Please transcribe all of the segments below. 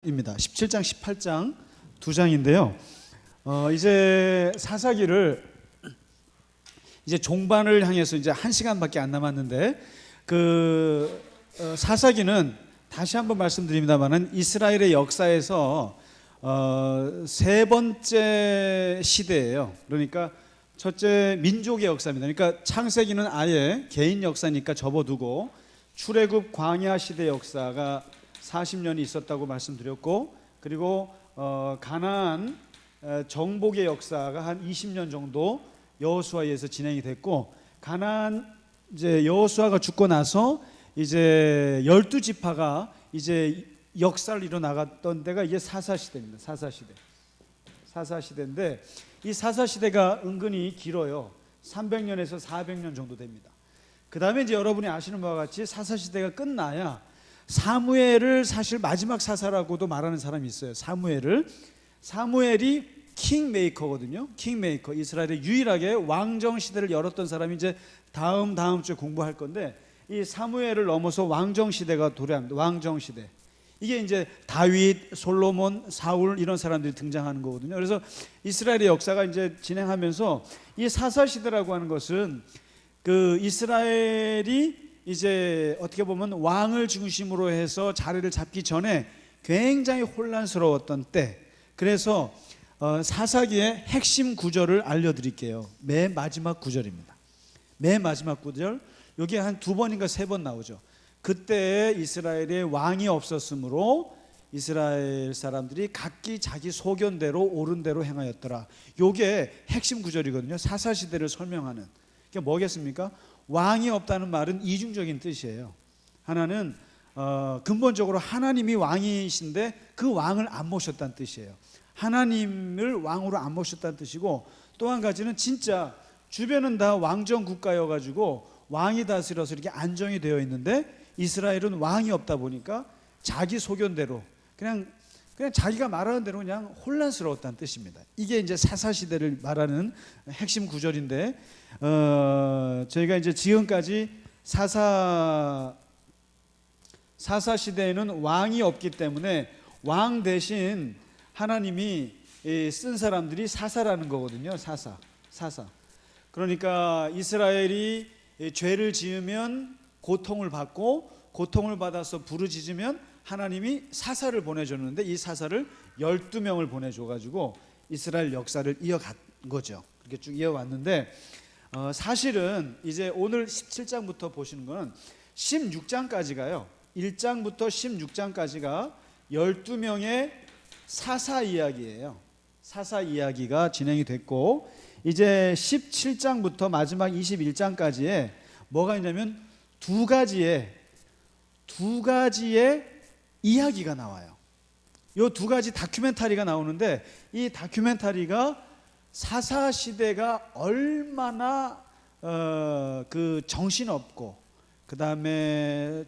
입니다. 17장, 18장 두 장인데요. 이제 사사기를 이제 종반을 향해서 이제 1시간밖에 안 남았는데 사사기는 다시 한번 말씀드립니다만은 이스라엘의 역사에서 세 번째 시대예요. 그러니까 첫째 민족의 역사입니다. 그러니까 창세기는 아예 개인 역사니까 접어두고 출애굽 광야 시대 역사가 40년이 있었다고 말씀드렸고, 그리고 가나안 정복의 역사가 한 20년 정도 여호수아에 의해서 진행이 됐고, 가나안 이제 여호수아가 죽고 나서 이제 12지파가 이제 역사를 이뤄 나갔던 때가 이게 사사시대입니다. 사사시대인데 이 사사시대가 은근히 길어요. 300년에서 400년 정도 됩니다. 그 다음에 이제 여러분이 아시는 바와 같이 사사시대가 끝나야 사무엘을 사실 마지막 사사라고도 말하는 사람이 있어요. 사무엘이 킹메이커거든요. 킹메이커, 이스라엘의 유일하게 왕정 시대를 열었던 사람이 이제 다음 주에 공부할 건데, 이 사무엘을 넘어서 왕정 시대가 도래합니다. 왕정 시대. 이게 이제 다윗, 솔로몬, 사울 이런 사람들이 등장하는 거거든요. 그래서 이스라엘의 역사가 이제 진행하면서 이 사사 시대라고 하는 것은 이스라엘이 이제 어떻게 보면 왕을 중심으로 해서 자리를 잡기 전에 굉장히 혼란스러웠던 때, 그래서 사사기의 핵심 구절을 알려드릴게요. 맨 마지막 구절입니다. 맨 마지막 구절, 여기 한 2번인가 3번 나오죠. 그때 이스라엘에 왕이 없었으므로 이스라엘 사람들이 각기 자기 소견대로 옳은 대로 행하였더라. 이게 핵심 구절이거든요. 사사시대를 설명하는. 그게 뭐겠습니까? 왕이 없다는 말은 이중적인 뜻이에요. 하나는 근본적으로 하나님이 왕이신데 그 왕을 안 모셨다는 뜻이에요. 하나님을 왕으로 안 모셨다는 뜻이고, 또 한 가지는 진짜 주변은 다 왕정 국가여가지고 왕이 다스려서 이렇게 안정이 되어 있는데 이스라엘은 왕이 없다 보니까 자기 소견대로 그냥 자기가 말하는 대로 그냥 혼란스러웠다는 뜻입니다. 이게 이제 사사시대를 말하는 핵심 구절인데, 저희가 이제 지금까지 사사시대에는 왕이 없기 때문에 왕 대신 하나님이 쓴 사람들이 사사라는 거거든요. 사사. 그러니까 이스라엘이 죄를 지으면 고통을 받고, 고통을 받아서 부르짖으면 하나님이 사사를 보내줬는데, 이 사사를 12명을 보내줘가지고 이스라엘 역사를 이어간 거죠. 그렇게 쭉 이어왔는데, 사실은 이제 오늘 17장부터 보시는 건 16장까지가요. 1장부터 16장까지가 12명의 사사 이야기예요. 사사 이야기가 진행이 됐고, 이제 17장부터 마지막 21장까지에 뭐가 있냐면 두 가지의 이야기가 나와요. 이 두 가지 다큐멘터리가 나오는데, 이 다큐멘터리가 사사 시대가 얼마나 정신없고, 그 다음에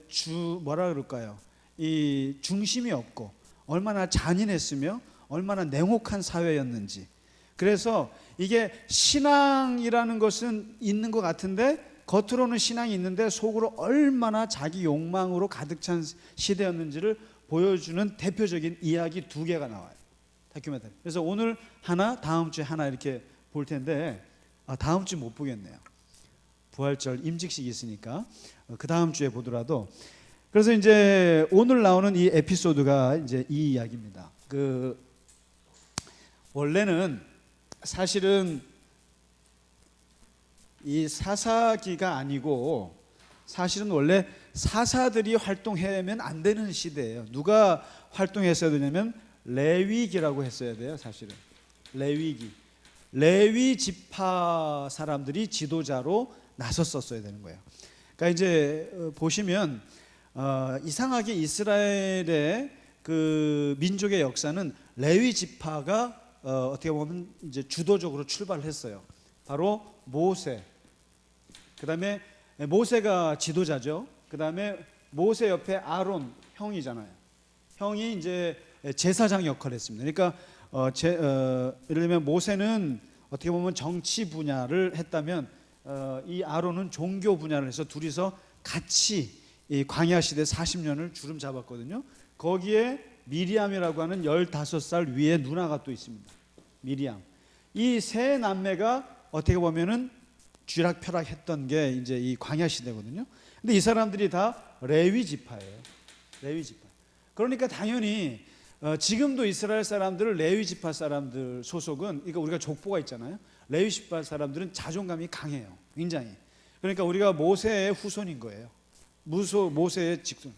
이 중심이 없고, 얼마나 잔인했으며 얼마나 냉혹한 사회였는지. 그래서 이게 신앙이라는 것은 있는 것 같은데, 겉으로는 신앙이 있는데 속으로 얼마나 자기 욕망으로 가득 찬 시대였는지를 보여주는 대표적인 이야기 2개가 나와요. 다큐멘터리. 그래서 오늘 하나, 다음 주에 하나 이렇게 볼 텐데, 다음 주 못 보겠네요. 부활절 임직식이 있으니까 그 다음 주에 보더라도. 그래서 이제 오늘 나오는 이 에피소드가 이제 이 이야기입니다. 원래는 사실은 이 사사기가 아니고, 사실은 원래 사사들이 활동하면 안 되는 시대예요. 누가 활동했어야 되냐면 레위기라고 했어야 돼요. 사실은 레위 지파 사람들이 지도자로 나섰었어야 되는 거예요. 그러니까 이제 보시면 이상하게 이스라엘의 민족의 역사는 레위 지파가 어떻게 보면 이제 주도적으로 출발했어요. 바로 모세. 그다음에 모세가 지도자죠. 그다음에 모세 옆에 아론 형이잖아요. 형이 이제 제사장 역할을 했습니다. 그러니까 예를 들면 모세는 어떻게 보면 정치 분야를 했다면 이 아론은 종교 분야를 해서 둘이서 같이 이 광야 시대 40년을 주름 잡았거든요. 거기에 미리암이라고 하는 15살 위에 누나가 또 있습니다. 미리암. 이 세 남매가 어떻게 보면은 쥐락펴락했던 게 이제 이 광야 시대거든요. 근데 이 사람들이 다 레위 지파예요. 레위 지파. 그러니까 당연히 지금도 이스라엘 사람들, 레위 지파 사람들 소속은, 그러니까 우리가 족보가 있잖아요. 레위 지파 사람들은 자존감이 강해요. 굉장히. 그러니까 우리가 모세의 후손인 거예요. 모세의 직손.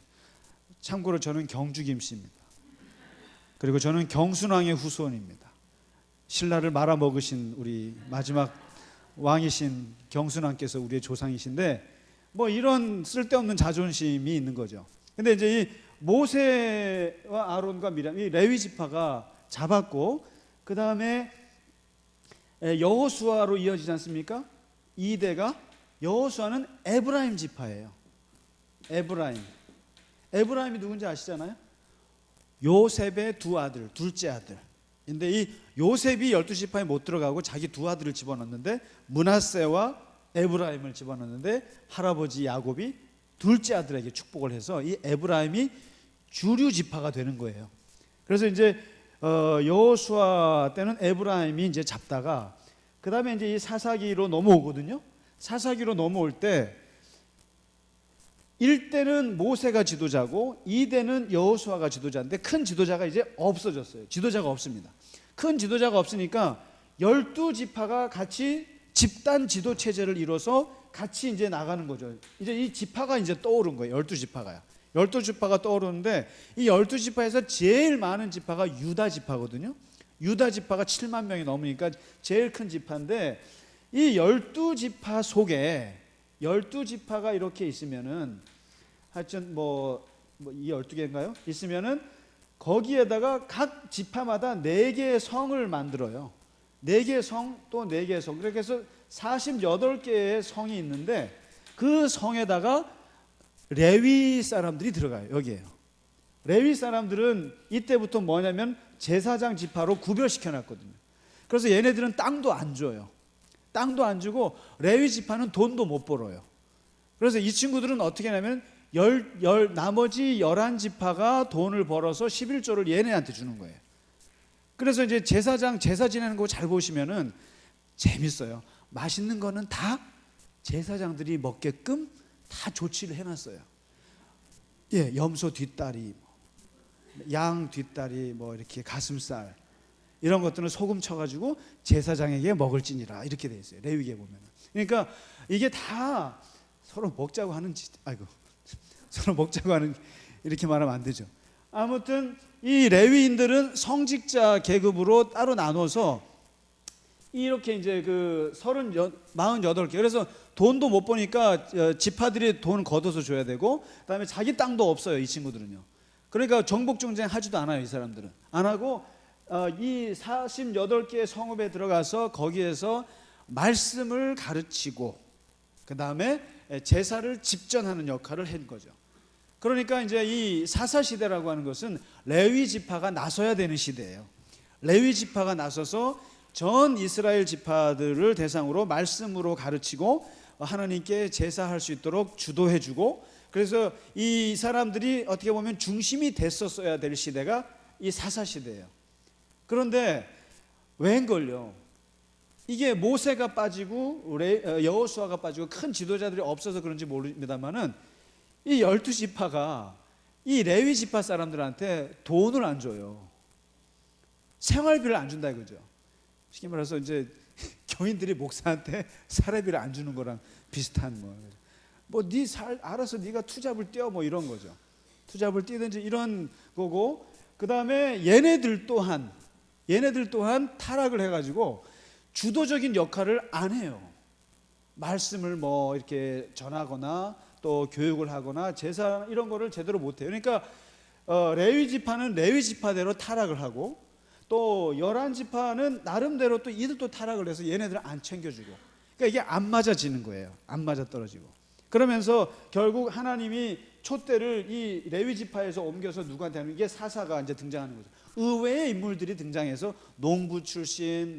참고로 저는 경주 김씨입니다. 그리고 저는 경순왕의 후손입니다. 신라를 말아먹으신 우리 마지막 왕이신 경순왕께서 우리의 조상이신데, 뭐 이런 쓸데없는 자존심이 있는 거죠. 근데 이제 이 모세와 아론과 미리암, 이 레위 지파가 잡았고, 그 다음에 여호수아로 이어지지 않습니까? 2대가 여호수아는 에브라임 지파예요. 에브라임이 누군지 아시잖아요? 요셉의 두 아들, 둘째 아들. 근데 이 요셉이 12지파에 못 들어가고 자기 두 아들을 집어넣는데, 므낫세와 에브라임을 집어넣는데 할아버지 야곱이 둘째 아들에게 축복을 해서 이 에브라임이 주류 지파가 되는 거예요. 그래서 이제 여호수아 때는 에브라임이 이제 잡다가, 그 다음에 이제 이 사사기로 넘어오거든요. 사사기로 넘어올 때 1대는 모세가 지도자고 2대는 여호수아가 지도자인데, 큰 지도자가 이제 없어졌어요. 지도자가 없습니다. 큰 지도자가 없으니까 12지파가 같이 집단 지도 체제를 이뤄서 같이 이제 나가는 거죠. 이제 이 지파가 이제 떠오른 거예요. 12지파가요. 12지파가 떠오르는데, 이 12지파에서 제일 많은 지파가 유다 지파거든요. 유다 지파가 7만 명이 넘으니까 제일 큰 지파인데, 이 12지파 속에 12지파가 이렇게 있으면은, 하여튼 이 12개인가요? 있으면은 거기에다가 각 지파마다 4개의 성을 만들어요. 4개의 성, 또 4개의 성. 그렇게 해서 48개의 성이 있는데, 그 성에다가 레위 사람들이 들어가요. 여기에요. 레위 사람들은 이때부터 뭐냐면 제사장 지파로 구별시켜 놨거든요. 그래서 얘네들은 땅도 안 줘요. 땅도 안 주고 레위 지파는 돈도 못 벌어요. 그래서 이 친구들은 어떻게 하냐면 나머지 11지파가 돈을 벌어서 11조를 얘네한테 주는 거예요. 그래서 이제 제사 지내는 거 잘 보시면은 재밌어요. 맛있는 거는 다 제사장들이 먹게끔 다 조치를 해놨어요. 예, 염소 뒷다리, 양 뒷다리, 이렇게 가슴살, 이런 것들은 소금 쳐가지고 제사장에게 먹을지니라, 이렇게 돼 있어요. 레위기에 보면. 그러니까 이게 다 서로 먹자고 하는 서로 먹자고 하는, 이렇게 말하면 안 되죠. 아무튼 이 레위인들은 성직자 계급으로 따로 나눠서 이렇게 이제 48개. 그래서 돈도 못 버니까 지파들이 돈 걷어서 줘야 되고, 그다음에 자기 땅도 없어요, 이 친구들은요. 그러니까 정복 정쟁 하지도 않아요, 이 사람들은. 안 하고 이 48개의 성읍에 들어가서 거기에서 말씀을 가르치고, 그다음에 제사를 집전하는 역할을 한 거죠. 그러니까 이제 이 사사 시대라고 하는 것은 레위 지파가 나서야 되는 시대예요. 레위 지파가 나서서 전 이스라엘 지파들을 대상으로 말씀으로 가르치고 하나님께 제사할 수 있도록 주도해주고, 그래서 이 사람들이 어떻게 보면 중심이 됐었어야 될 시대가 이 사사 시대예요. 그런데 웬걸요, 이게 모세가 빠지고 여호수아가 빠지고 큰 지도자들이 없어서 그런지 모릅니다만은, 이 12지파가 이 레위 지파 사람들한테 돈을 안 줘요. 생활비를 안 준다 이거죠. 쉽게 말해서 이제 교인들이 목사한테 사례비를 안 주는 거랑 비슷한 네 알아서 네가 투잡을 뛰어, 이런 거죠. 투잡을 뛰든지 이런 거고, 그 다음에 얘네들 또한 타락을 해가지고 주도적인 역할을 안 해요. 말씀을 이렇게 전하거나 또 교육을 하거나 제사 이런 거를 제대로 못 해요. 그러니까 레위 지파는 레위 지파대로 타락을 하고, 또 11지파는 나름대로 또 이들도 타락을 해서 얘네들은 안 챙겨주고, 그러니까 이게 안 맞아지는 거예요. 안 맞아 떨어지고. 그러면서 결국 하나님이 촛대를 이 레위 지파에서 옮겨서 누구한테 하는, 이게 사사가 이제 등장하는 거죠. 의외의 인물들이 등장해서 농부 출신,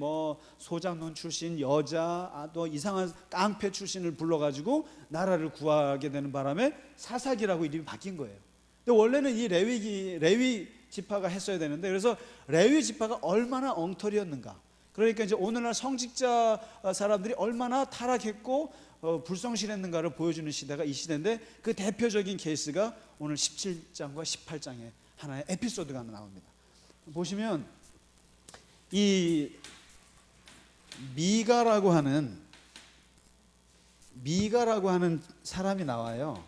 소장농 출신, 여자, 또 이상한 깡패 출신을 불러가지고 나라를 구하게 되는 바람에 사사기라고 이름이 바뀐 거예요. 근데 원래는 이 레위 지파가 했어야 되는데, 그래서 레위 지파가 얼마나 엉터리였는가. 그러니까 이제 오늘날 성직자 사람들이 얼마나 타락했고 불성실했는가를 보여주는 시대가 이 시대인데, 그 대표적인 케이스가 오늘 17장과 18장에 하나의 에피소드가 나옵니다. 보시면 이 미가라고 하는 사람이 나와요.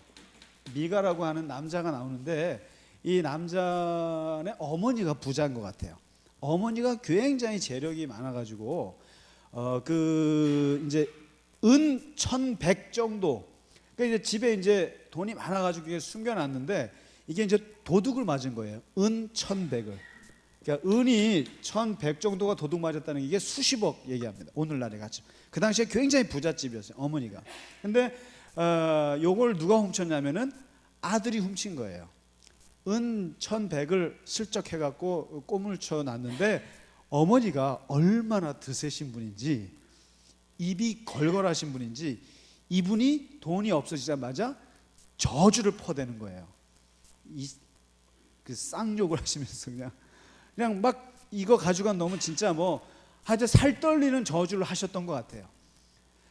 미가라고 하는 남자가 나오는데, 이 남자의 어머니가 부자인 것 같아요. 어머니가 굉장히 재력이 많아가지고 그 이제 은 1,100 정도. 그러니까 이제 집에 이제 돈이 많아가지고 이게 숨겨놨는데, 이게 이제 도둑을 맞은 거예요. 은 1,100을. 그러니까 은이 1,100 정도가 도둑 맞았다는 게 이게 수십억 얘기합니다. 오늘날의 가치. 그 당시에 굉장히 부잣집이었어요, 어머니가. 근데 요걸 누가 훔쳤냐면은 아들이 훔친 거예요. 은 1,100을 슬쩍 해갖고 꼬물 쳐놨는데, 어머니가 얼마나 드세신 분인지, 입이 걸걸하신 분인지, 이분이 돈이 없어지자마자 저주를 퍼대는 거예요. 그 쌍욕을 하시면서 그냥 막 이거 가져간 놈은 진짜 뭐 하여튼 살 떨리는 저주를 하셨던 것 같아요.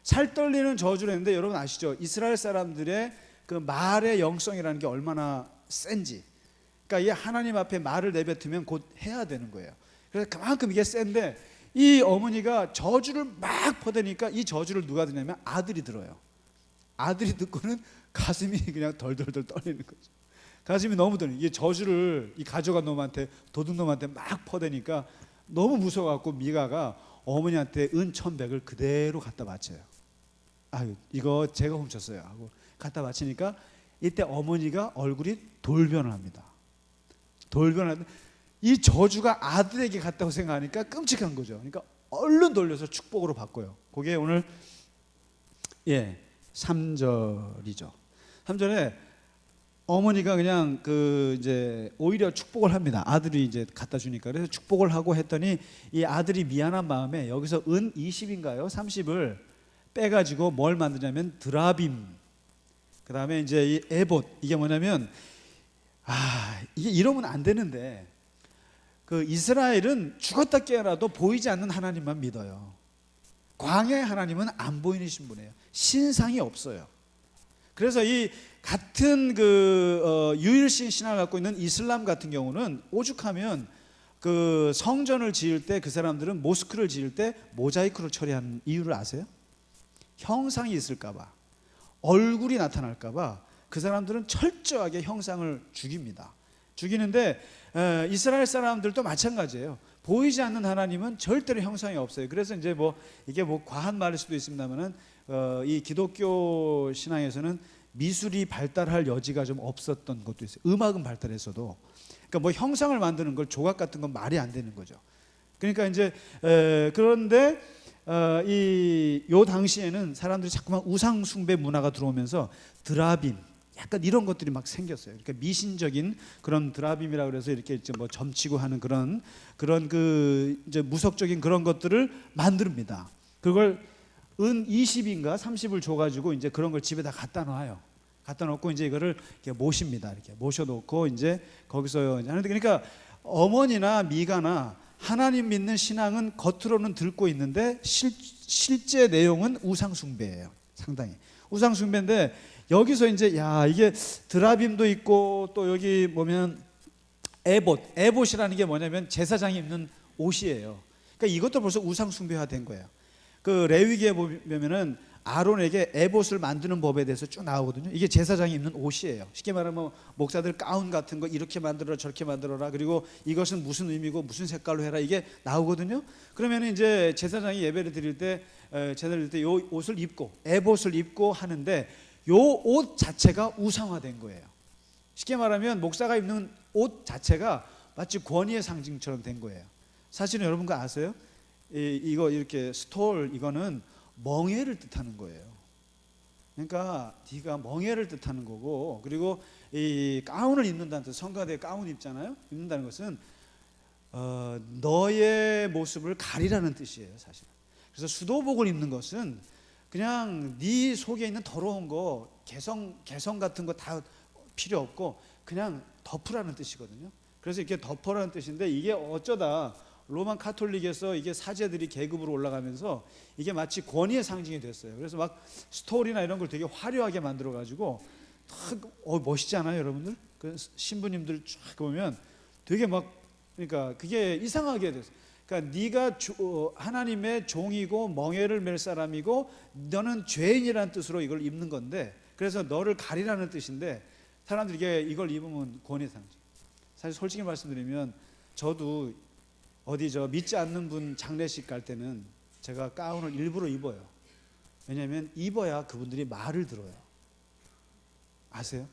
살 떨리는 저주를 했는데, 여러분 아시죠? 이스라엘 사람들의 그 말의 영성이라는 게 얼마나 센지. 그러니까 이 하나님 앞에 말을 내뱉으면 곧 해야 되는 거예요. 그래서 그만큼 이게 센데, 이 어머니가 저주를 막 퍼대니까 이 저주를 누가 듣냐면 아들이 들어요. 아들이 듣고는 가슴이 그냥 덜덜덜 떨리는 거죠. 가슴이 너무 떨리는, 이게 저주를 이 가져간 놈한테, 도둑놈한테 막 퍼대니까 너무 무서워갖고 미가가 어머니한테 은 1,100을 그대로 갖다 바쳐요. 아유, 이거 제가 훔쳤어요 하고 갖다 바치니까, 이때 어머니가 얼굴이 돌변을 합니다. 돌변하는데, 이 저주가 아들에게 갔다고 생각하니까 끔찍한 거죠. 그러니까 얼른 돌려서 축복으로 바꿔요. 그게 오늘 3절이죠. 3절에 어머니가 그냥 그 이제 오히려 축복을 합니다. 아들이 이제 갖다 주니까. 그래서 축복을 하고 했더니, 이 아들이 미안한 마음에 여기서 은 20인가요? 30을 빼가지고 뭘 만드냐면 드라빔. 그 다음에 이제 이 에봇. 이게 뭐냐면, 이게 이러면 안 되는데, 그 이스라엘은 죽었다 깨어나도 보이지 않는 하나님만 믿어요. 광야의 하나님은 안 보이는 분이에요. 신상이 없어요. 그래서 이 같은 그 유일신 신앙을 갖고 있는 이슬람 같은 경우는 오죽하면 그 성전을 지을 때, 그 사람들은 모스크를 지을 때 모자이크로 처리하는 이유를 아세요? 형상이 있을까봐, 얼굴이 나타날까봐 그 사람들은 철저하게 형상을 죽입니다. 죽이는데 이스라엘 사람들도 마찬가지예요. 보이지 않는 하나님은 절대로 형상이 없어요. 그래서 이제 뭐 이게 뭐 과한 말일 수도 있습니다만은 이 기독교 신앙에서는 미술이 발달할 여지가 좀 없었던 것도 있어요. 음악은 발달했어도, 그러니까 뭐 형상을 만드는 걸, 조각 같은 건 말이 안 되는 거죠. 그러니까 이제 그런데 요 당시에는 사람들이 자꾸만 우상 숭배 문화가 들어오면서 드라빔, 약간 이런 것들이 막 생겼어요. 그러니까 미신적인 그런 드라빔이라 그래서 이렇게 이제 뭐 점치고 하는 그런 그 이제 무속적인 그런 것들을 만듭니다. 그걸 은 20인가 30을 줘가지고 이제 그런 걸 집에다 갖다 놔요. 갖다 놓고 이제 이거를 이렇게 모십니다. 이렇게 모셔놓고 이제 거기서 이제 하는데, 그러니까 어머니나 미가나 하나님 믿는 신앙은 겉으로는 들고 있는데 실제 내용은 우상 숭배예요. 상당히 우상 숭배인데, 여기서 이제 이게 드라빔도 있고, 또 여기 보면 에봇이라는 게 뭐냐면 제사장이 입는 옷이에요. 그러니까 이것도 벌써 우상 숭배화된 거예요. 그 레위기에 보면은 아론에게 에봇을 만드는 법에 대해서 쭉 나오거든요. 이게 제사장이 입는 옷이에요. 쉽게 말하면 목사들 가운 같은 거 이렇게 만들어라 저렇게 만들어라, 그리고 이것은 무슨 의미고 무슨 색깔로 해라, 이게 나오거든요. 그러면 이제 제사장이 예배를 드릴 때, 제사를 드릴 때 요 옷을 입고 에봇을 입고 하는데, 요 옷 자체가 우상화된 거예요. 쉽게 말하면 목사가 입는 옷 자체가 마치 권위의 상징처럼 된 거예요. 사실은 여러분 그거 아세요? 이거 이렇게 스톨, 이거는 멍에를 뜻하는 거예요. 그러니까 네가 멍에를 뜻하는 거고, 그리고 이 가운을 입는다는 뜻, 성가대 가운 입잖아요. 입는다는 것은 너의 모습을 가리라는 뜻이에요, 사실. 그래서 수도복을 입는 것은 그냥 네 속에 있는 더러운 거, 개성 같은 거 다 필요 없고 그냥 덮으라는 뜻이거든요. 그래서 이렇게 덮어라는 뜻인데 이게 어쩌다 로만 카톨릭에서 이게 사제들이 계급으로 올라가면서 이게 마치 권위의 상징이 됐어요. 그래서 막 스토리나 이런 걸 되게 화려하게 만들어 가지고 멋있지 않아요, 여러분들? 그 신부님들 쫙 보면 되게 막 그러니까 그게 이상하게 됐어요. 그러니까 네가 하나님의 종이고 멍에를 맬 사람이고 너는 죄인이라는 뜻으로 이걸 입는 건데 그래서 너를 가리라는 뜻인데 사람들이 이걸 입으면 권위 상징. 사실 솔직히 말씀드리면 저도 어디 믿지 않는 분 장례식 갈 때는 제가 가운을 일부러 입어요. 왜냐하면 입어야 그분들이 말을 들어요. 아세요?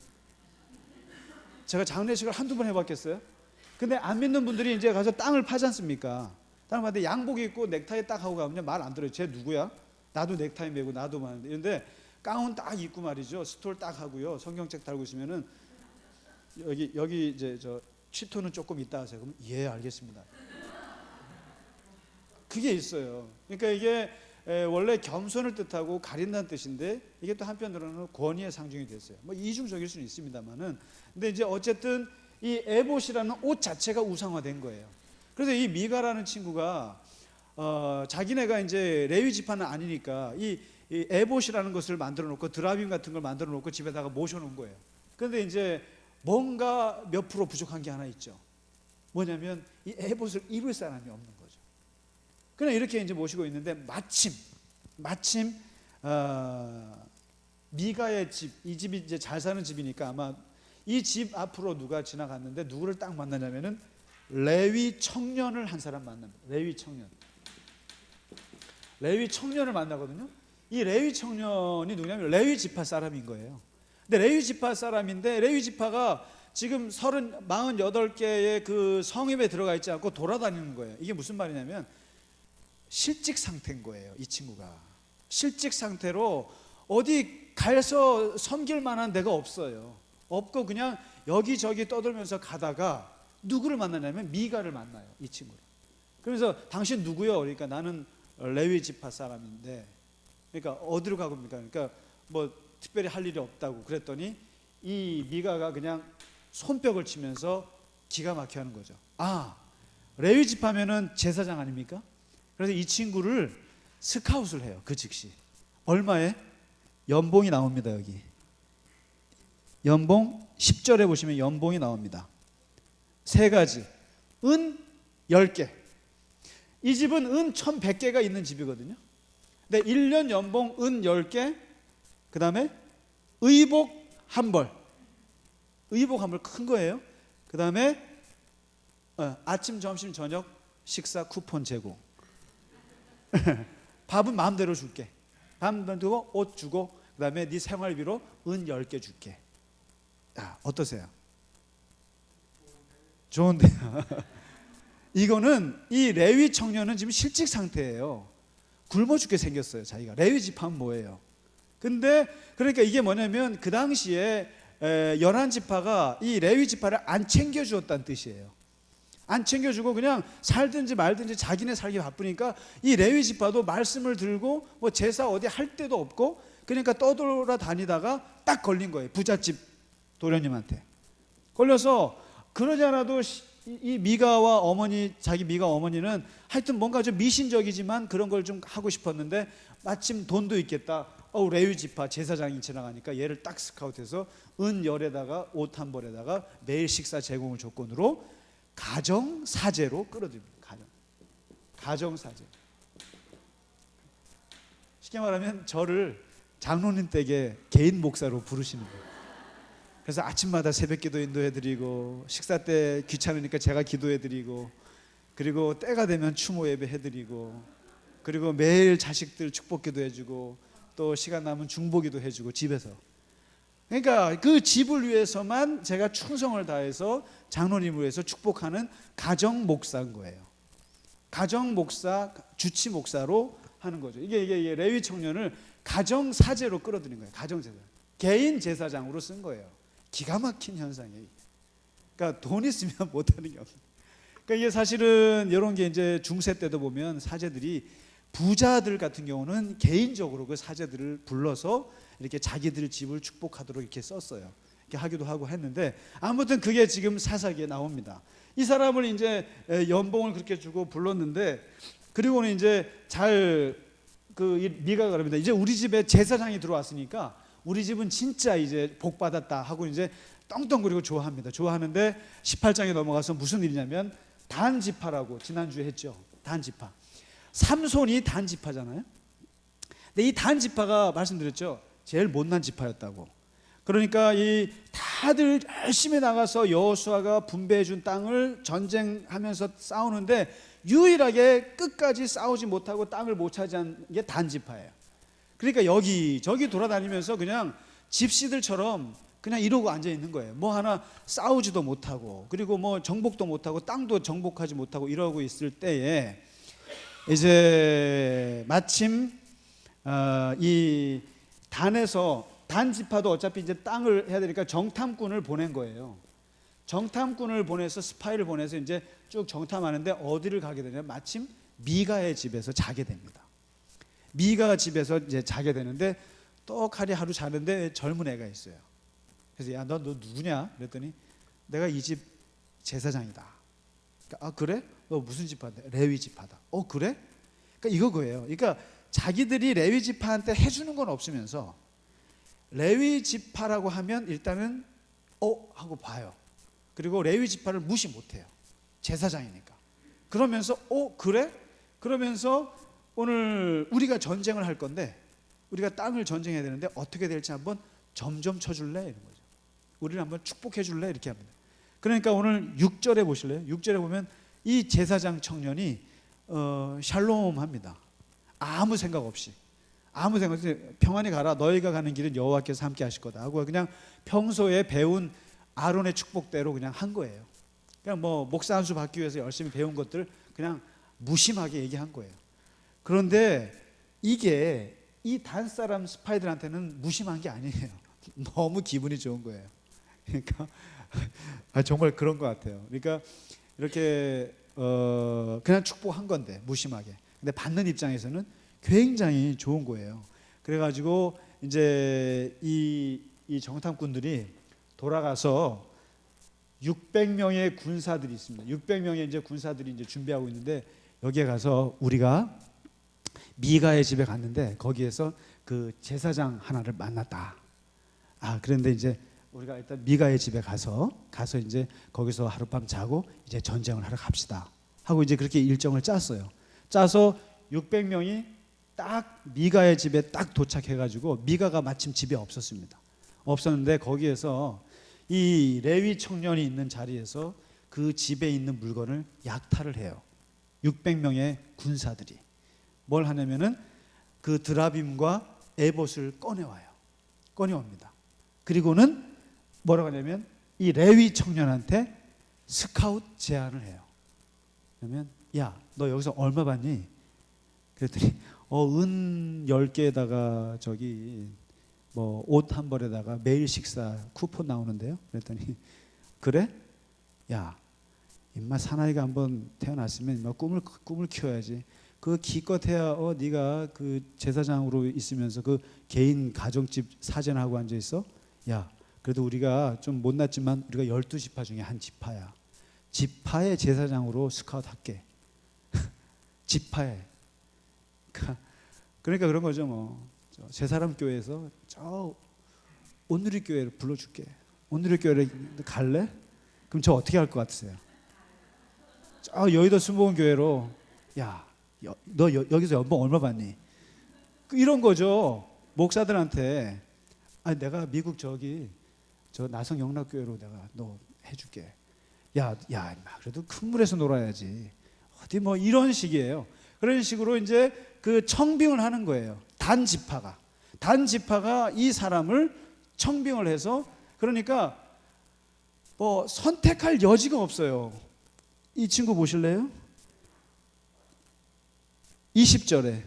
제가 장례식을 한두 번 해봤겠어요? 근데 안 믿는 분들이 이제 가서 땅을 파지 않습니까? 땅을 파는데 양복 입고 넥타이 딱 하고 가면 말 안 들어요. 쟤 누구야? 나도 넥타이 메고 나도 마는데 그런데 가운 딱 입고 말이죠. 스톨 딱 하고요. 성경책 달고 있으면은 여기 이제 취토는 조금 있다 하세요. 그럼 예 알겠습니다. 그게 있어요. 그러니까 이게 원래 겸손을 뜻하고 가린다는 뜻인데 이게 또 한편으로는 권위의 상징이 됐어요. 뭐 이중적일 수는 있습니다만은 근데 이제 어쨌든 이 에봇이라는 옷 자체가 우상화된 거예요. 그래서 이 미가라는 친구가 자기네가 이제 레위 지파는 아니니까 이 에봇이라는 것을 만들어 놓고 드라빔 같은 걸 만들어 놓고 집에다가 모셔 놓은 거예요. 그런데 이제 뭔가 몇 프로 부족한 게 하나 있죠. 뭐냐면 이 에봇을 입을 사람이 없는 거죠. 그냥 이렇게 이제 모시고 있는데 마침 미가의 집, 이 집이 이제 잘 사는 집이니까 아마 이 집 앞으로 누가 지나갔는데 누구를 딱 만나냐면은 레위 청년을 한 사람 만납니다. 레위 청년을 만나거든요. 이 레위 청년이 누구냐면 레위 지파 사람인 거예요. 근데 레위 지파 사람인데 레위 지파가 지금 48개의 그 성읍에 들어가 있지 않고 돌아다니는 거예요. 이게 무슨 말이냐면 실직 상태인 거예요. 이 친구가 실직 상태로 어디 가서 섬길 만한 데가 없어요. 없고 그냥 여기저기 떠돌면서 가다가 누구를 만나냐면 미가를 만나요. 이 친구를. 그래서 당신 누구요? 그러니까 나는 레위 지파 사람인데 그러니까 어디로 가고 입니까? 그러니까 뭐 특별히 할 일이 없다고 그랬더니 이 미가가 그냥 손뼉을 치면서 기가 막혀 하는 거죠. 아, 레위 지파면은 제사장 아닙니까? 그래서 이 친구를 스카웃을 해요. 그 즉시. 얼마에? 연봉이 나옵니다. 여기. 연봉 10절에 보시면 연봉이 나옵니다. 세 가지. 은 10개. 이 집은 은 1100개가 있는 집이거든요. 근데 1년 연봉 은 10개. 그 다음에 의복 한 벌. 의복 한 벌 큰 거예요. 그 다음에 아침, 점심, 저녁 식사 쿠폰 제공. 밥은 마음대로 줄게. 밥만 두고 옷 주고 그 다음에 네 생활비로 은 10개 줄게. 야, 어떠세요? 좋은데요. 이거는 이 레위 청년은 지금 실직 상태예요. 굶어 죽게 생겼어요. 자기가. 레위 지파는 뭐예요? 근데 그러니까 이게 뭐냐면 그 당시에 11지파가 이 레위 지파를 안 챙겨주었다는 뜻이에요. 안 챙겨주고 그냥 살든지 말든지 자기네 살기 바쁘니까 이 레위 지파도 말씀을 들고 뭐 제사 어디 할 데도 없고 그러니까 떠돌아다니다가 딱 걸린 거예요. 부잣집 도련님한테 걸려서 그러지 않아도 이 미가와 어머니, 자기 미가 어머니는 하여튼 뭔가 좀 미신적이지만 그런 걸 좀 하고 싶었는데 마침 돈도 있겠다. 레위 지파 제사장이 지나가니까 얘를 딱 스카우트해서 은 10에다가 옷 한 벌에다가 매일 식사 제공을 조건으로 가정 사제로 끌어들입니다. 가정 사제. 쉽게 말하면 저를 장로님 댁에 개인 목사로 부르시는 거예요. 그래서 아침마다 새벽기도 인도해드리고 식사 때 귀찮으니까 제가 기도해드리고 그리고 때가 되면 추모 예배 해드리고 그리고 매일 자식들 축복기도 해주고 또 시간 남은 중보기도 해주고 집에서. 그러니까 그 집을 위해서만 제가 충성을 다해서 장로님을 위해서 축복하는 가정 목사인 거예요. 가정 목사, 주치 목사로 하는 거죠. 이게 레위 청년을 가정 사제로 끌어들인 거예요. 가정 제사, 개인 제사장으로 쓴 거예요. 기가 막힌 현상이에요. 그러니까 돈 있으면 못하는 게 없어요. 그러니까 이게 사실은 이런 게 이제 중세 때도 보면 사제들이 부자들 같은 경우는 개인적으로 그 사제들을 불러서 이렇게 자기들 집을 축복하도록 이렇게 썼어요. 이렇게 하기도 하고 했는데 아무튼 그게 지금 사사기에 나옵니다. 이 사람을 이제 연봉을 그렇게 주고 불렀는데, 그리고는 이제 미가가 그럽니다. 이제 우리 집에 제사장이 들어왔으니까 우리 집은 진짜 이제 복 받았다 하고 이제 떵떵거리고 좋아합니다. 좋아하는데 18장에 넘어가서 무슨 일이냐면 단지파라고 지난주에 했죠. 단지파. 삼손이 단지파잖아요. 근데 이 단지파가 말씀드렸죠. 제일 못난 지파였다고. 그러니까 이 다들 열심히 나가서 여호수아가 분배해 준 땅을 전쟁하면서 싸우는데 유일하게 끝까지 싸우지 못하고 땅을 못 차지한 게 단지파예요. 그러니까 여기저기 돌아다니면서 그냥 집시들처럼 그냥 이러고 앉아 있는 거예요. 뭐 하나 싸우지도 못하고, 그리고 뭐 정복도 못하고 땅도 정복하지 못하고 이러고 있을 때에 이제 마침 이 단지파도 어차피 이제 땅을 해야 되니까 정탐꾼을 보낸 거예요. 정탐꾼을 보내서 스파이를 보내서 이제 쭉 정탐하는데 어디를 가게 되냐? 마침 미가의 집에서 자게 됩니다. 미가 집에서 이제 자게 되는데 떡하니 하루 자는데 젊은 애가 있어요. 그래서 야, 너 누구냐? 그랬더니 내가 이 집 제사장이다. 그러니까, 아 그래? 너 무슨 지파인데? 레위 지파다. 그래? 그러니까 이거예요. 그러니까 자기들이 레위 지파한테 해주는 건 없으면서 레위 지파라고 하면 일단은 하고 봐요. 그리고 레위 지파를 무시 못해요. 제사장이니까. 그러면서 그래? 그러면서 오늘 우리가 전쟁을 할 건데, 우리가 땅을 전쟁해야 되는데 어떻게 될지 한번 점점 쳐줄래? 이런 거죠. 우리를 한번 축복해 줄래? 이렇게 합니다. 그러니까 오늘 6절에 보실래요? 6절에 보면 이 제사장 청년이 샬롬 합니다. 아무 생각 없이 평안히 가라. 너희가 가는 길은 여호와께서 함께 하실 거다 하고 그냥 평소에 배운 아론의 축복대로 그냥 한 거예요. 그냥 뭐 목사 한 수 받기 위해서 열심히 배운 것들 그냥 무심하게 얘기한 거예요. 그런데 이게 이 단사람 스파이들한테는 무심한 게 아니에요. 너무 기분이 좋은 거예요. 그러니까 정말 그런 것 같아요. 그러니까 이렇게 그냥 축복한 건데 무심하게. 근데 받는 입장에서는 굉장히 좋은 거예요. 그래가지고 이제 이 정탐꾼들이 돌아가서 600명의 군사들이 있습니다. 600명의 이제 군사들이 이제 준비하고 있는데 여기에 가서 우리가 미가의 집에 갔는데 거기에서 그 제사장 하나를 만났다. 그런데 이제 우리가 일단 미가의 집에 가서 이제 거기서 하룻밤 자고 이제 전쟁을 하러 갑시다 하고 이제 그렇게 일정을 짰어요. 짜서 600명이 딱 미가의 집에 딱 도착해가지고 미가가 마침 집에 없었는데 거기에서 이 레위 청년이 있는 자리에서 그 집에 있는 물건을 약탈을 해요. 600명의 군사들이 뭘 하냐면은 그 드라빔과 에봇을 꺼내옵니다. 그리고는 뭐라고 하냐면 이 레위 청년한테 스카웃 제안을 해요. 그러면 야, 너 여기서 얼마 받니? 그랬더니 은 10개에다가 저기 뭐 옷 한 벌에다가 매일 식사 쿠폰 나오는데요. 그랬더니 그래? 야, 임마 사나이가 한번 태어났으면 임마 꿈을 키워야지. 그 기껏해야 네가 그 제사장으로 있으면서 그 개인 가정집 사전하고 앉아 있어? 야, 그래도 우리가 좀 못났지만 우리가 12지파 중에 한 지파야. 지파의 제사장으로 스카웃 할게. 지파에. 그러니까 그런 거죠. 뭐 제 사람 교회에서 저 온누리 교회를 불러줄게. 온누리 교회를 갈래? 그럼 저 어떻게 할 것 같으세요? 저 여의도 순복음 교회로 야, 너 여기서 연봉 얼마 받니? 이런 거죠. 목사들한테 내가 미국 저 나성 영락교회로 내가 너 해줄게. 야, 그래도 큰 물에서 놀아야지. 어디 뭐 이런 식이에요. 그런 식으로 이제 그 청빙을 하는 거예요. 단지파가 이 사람을 청빙을 해서 그러니까 뭐 선택할 여지가 없어요. 이 친구 보실래요? 20절에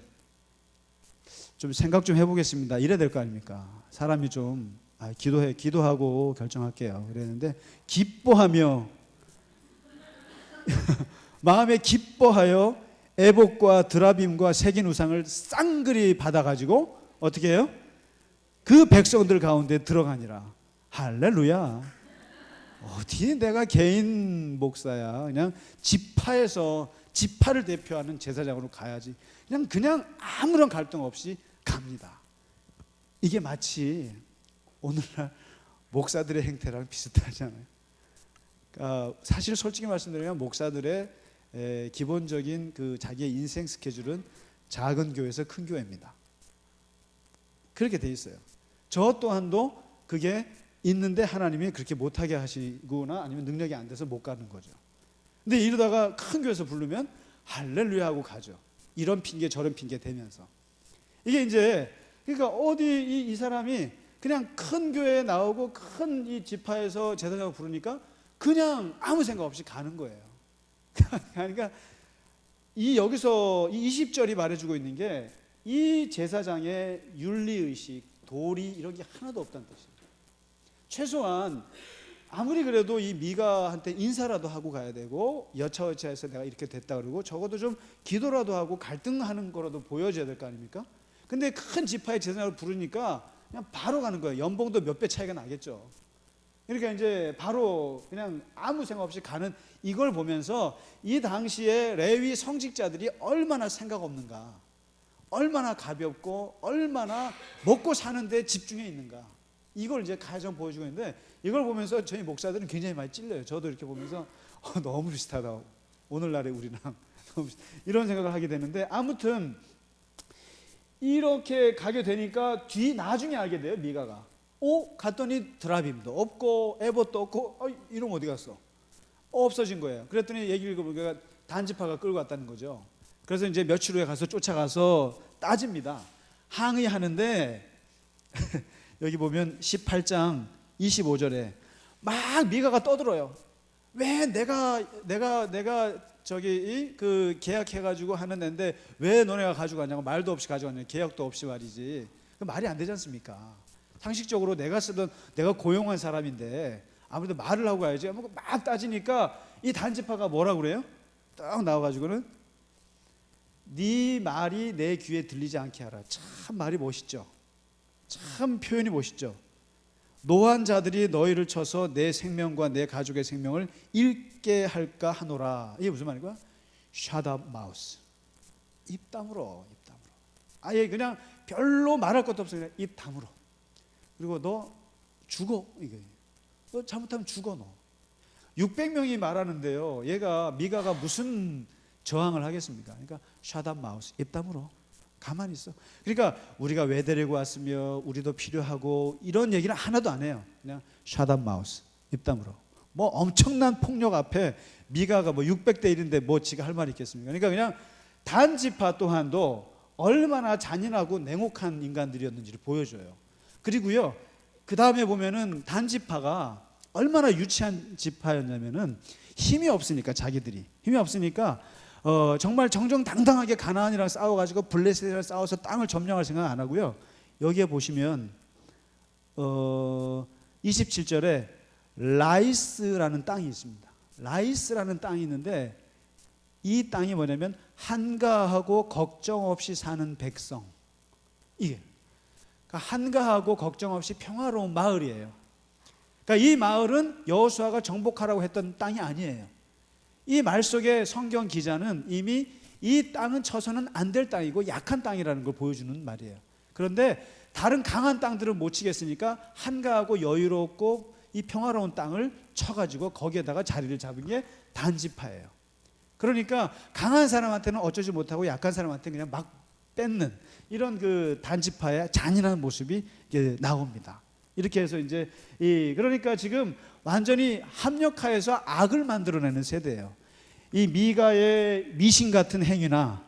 좀 생각 좀 해보겠습니다. 이래야 될 거 아닙니까? 사람이 좀 기도하고 결정할게요. 그랬는데 기뻐하며 마음에 기뻐하여 에봇과 드라빔과 새긴 우상을 쌍그리 받아가지고 어떻게 해요? 그 백성들 가운데 들어가니라. 할렐루야. 어디에 내가 개인 목사야. 그냥 지파에서 지파를 대표하는 제사장으로 가야지. 그냥 아무런 갈등 없이 갑니다. 이게 마치 오늘날 목사들의 행태랑 비슷하잖아요. 사실 솔직히 말씀드리면 목사들의 기본적인 그 자기의 인생 스케줄은 작은 교회에서 큰 교회입니다. 그렇게 돼 있어요. 저 또한도 그게 있는데 하나님이 그렇게 못하게 하시거나 아니면 능력이 안 돼서 못 가는 거죠. 근데 이러다가 큰 교회에서 부르면 할렐루야 하고 가죠. 이런 핑계 저런 핑계 대면서. 이게 이제 그러니까 어디 이 사람이 그냥 큰 교회에 나오고 큰 이 지파에서 제사장을 부르니까 그냥 아무 생각 없이 가는 거예요. 그러니까 여기서 이 20절이 말해주고 있는 게 이 제사장의 윤리의식, 도리 이런 게 하나도 없다는 뜻이에요. 최소한 아무리 그래도 이 미가한테 인사라도 하고 가야 되고 여차여차해서 내가 이렇게 됐다 그러고 적어도 좀 기도라도 하고 갈등하는 거라도 보여줘야 될 거 아닙니까? 근데 큰 지파의 제사장을 부르니까 그냥 바로 가는 거예요. 연봉도 몇 배 차이가 나겠죠. 그러니까 이제 바로 그냥 아무 생각 없이 가는 이걸 보면서 이 당시에 레위 성직자들이 얼마나 생각 없는가, 얼마나 가볍고 얼마나 먹고 사는데 집중해 있는가, 이걸 이제 가정 보여주고 있는데 이걸 보면서 저희 목사들은 굉장히 많이 찔려요. 저도 이렇게 보면서 너무 비슷하다. 오늘날의 우리랑 이런 생각을 하게 되는데 아무튼 이렇게 가게 되니까 나중에 알게 돼요. 미가가 갔더니 드라빔도 없고 에봇도 없고 이놈 어디 갔어? 없어진 거예요. 그랬더니 얘기를 읽어보니까 단지파가 끌고 왔다는 거죠. 그래서 이제 며칠 후에 가서 쫓아가서 따집니다. 항의하는데 여기 보면 18장 25절에 막 미가가 떠들어요. 왜 내가 저기 그 계약해가지고 하는 애인데 왜 너네가 가져가냐고, 말도 없이 가져가냐, 계약도 없이 말이지. 말이 안 되지 않습니까? 상식적으로 내가 고용한 사람인데 아무래도 말을 하고 가야지. 막 따지니까 이 단지파가 뭐라 그래요? 딱 나와가지고는 네 말이 내 귀에 들리지 않게 하라. 참 말이 멋있죠. 참 표현이 멋있죠. 노한 자들이 너희를 쳐서 내 생명과 내 가족의 생명을 잃게 할까 하노라. 이게 무슨 말인가? Shut up, mouse. 입 다물어, 입 다물어. 아예 그냥 별로 말할 것도 없어. 그냥 입 다물어. 그리고 너 죽어. 이게 너 잘못하면 죽어. 너 600명이 말하는데요. 미가가 무슨 저항을 하겠습니까? 그러니까 shut up, mouse. 입 다물어. 가만히 있어. 그러니까 우리가 왜 데리고 왔으며 우리도 필요하고 이런 얘기는 하나도 안 해요. 그냥 shut up, mouse. 입 다물어. 뭐 엄청난 폭력 앞에 미가가 600대 1인데 뭐 지가 할 말이 있겠습니까? 그러니까 그냥 단지파 또한도 얼마나 잔인하고 냉혹한 인간들이었는지를 보여줘요. 그리고요, 그 다음에 보면은 단지파가 얼마나 유치한 지파였냐면은 힘이 없으니까, 자기들이 힘이 없으니까 정말 정정당당하게 가나안이랑 싸워가지고 블레셋이랑 싸워서 땅을 점령할 생각 안 하고요. 여기에 보시면 27절에 라이스라는 땅이 있습니다. 라이스라는 땅이 있는데 이 땅이 뭐냐면 한가하고 걱정 없이 사는 백성. 이게 그러니까 한가하고 걱정 없이 평화로운 마을이에요. 그러니까 이 마을은 여호수아가 정복하라고 했던 땅이 아니에요. 이 말 속에 성경 기자는 이미 이 땅은 쳐서는 안 될 땅이고 약한 땅이라는 걸 보여주는 말이에요. 그런데 다른 강한 땅들은 못 치겠으니까 한가하고 여유롭고 이 평화로운 땅을 쳐가지고 거기에다가 자리를 잡은 게 단지파예요. 그러니까 강한 사람한테는 어쩌지 못하고 약한 사람한테는 그냥 막 뺏는 이런 그 단지파의 잔인한 모습이 나옵니다. 이렇게 해서 이제 그러니까 지금 완전히 합력하여서 악을 만들어내는 세대예요. 이 미가의 미신 같은 행위나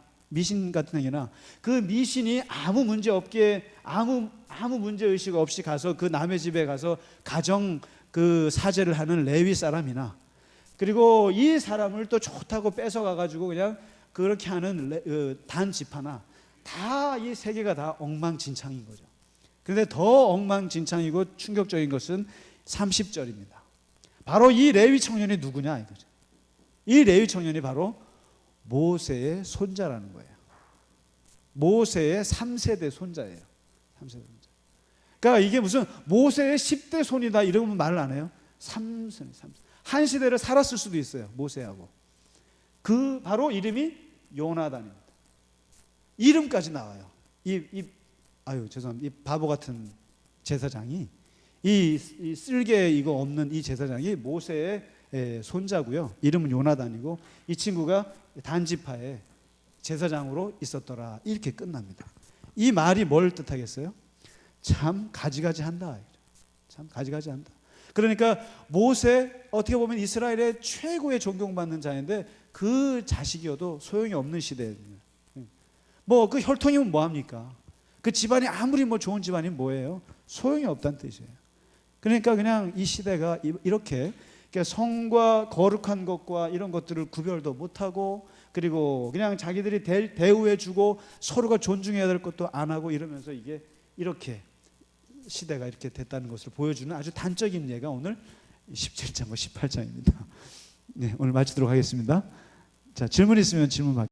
그 미신이 아무 문제 없게 아무 문제 의식 없이 가서 그 남의 집에 가서 가정 그 사제를 하는 레위 사람이나, 그리고 이 사람을 또 좋다고 뺏어가 가지고 그냥 그렇게 하는 단 지파나, 다 이 세계가 다 엉망진창인 거죠. 그런데 더 엉망진창이고 충격적인 것은 30절입니다. 바로 이 레위 청년이 누구냐 이거죠. 이 레위 청년이 바로 모세의 손자라는 거예요. 모세의 3세대 손자예요. 3세대 손자. 그러니까 이게 무슨 모세의 10대 손이다 이러면 말을 안 해요. 삼손. 한 시대를 살았을 수도 있어요. 모세하고. 그 바로 이름이 요나단입니다. 이름까지 나와요. 죄송합니다. 이 바보 같은 제사장이 이 쓸개 이거 없는 이 제사장이 모세의 손자고요. 이름은 요나단이고 이 친구가 단지파의 제사장으로 있었더라. 이렇게 끝납니다. 이 말이 뭘 뜻하겠어요? 참 가지가지한다. 참 가지가지한다. 그러니까 모세 어떻게 보면 이스라엘의 최고의 존경받는 자인데 그 자식이어도 소용이 없는 시대입니다. 뭐 그 혈통이면 뭐합니까? 그 집안이 아무리 뭐 좋은 집안이면 뭐예요? 소용이 없다는 뜻이에요. 그러니까 그냥 이 시대가 이렇게 성과 거룩한 것과 이런 것들을 구별도 못하고 그리고 그냥 자기들이 대우해주고 서로가 존중해야 될 것도 안 하고 이러면서 이게 이렇게 시대가 이렇게 됐다는 것을 보여주는 아주 단적인 예가 오늘 17장과 18장입니다. 네, 오늘 마치도록 하겠습니다. 자, 질문 있으면 질문 받겠습니다.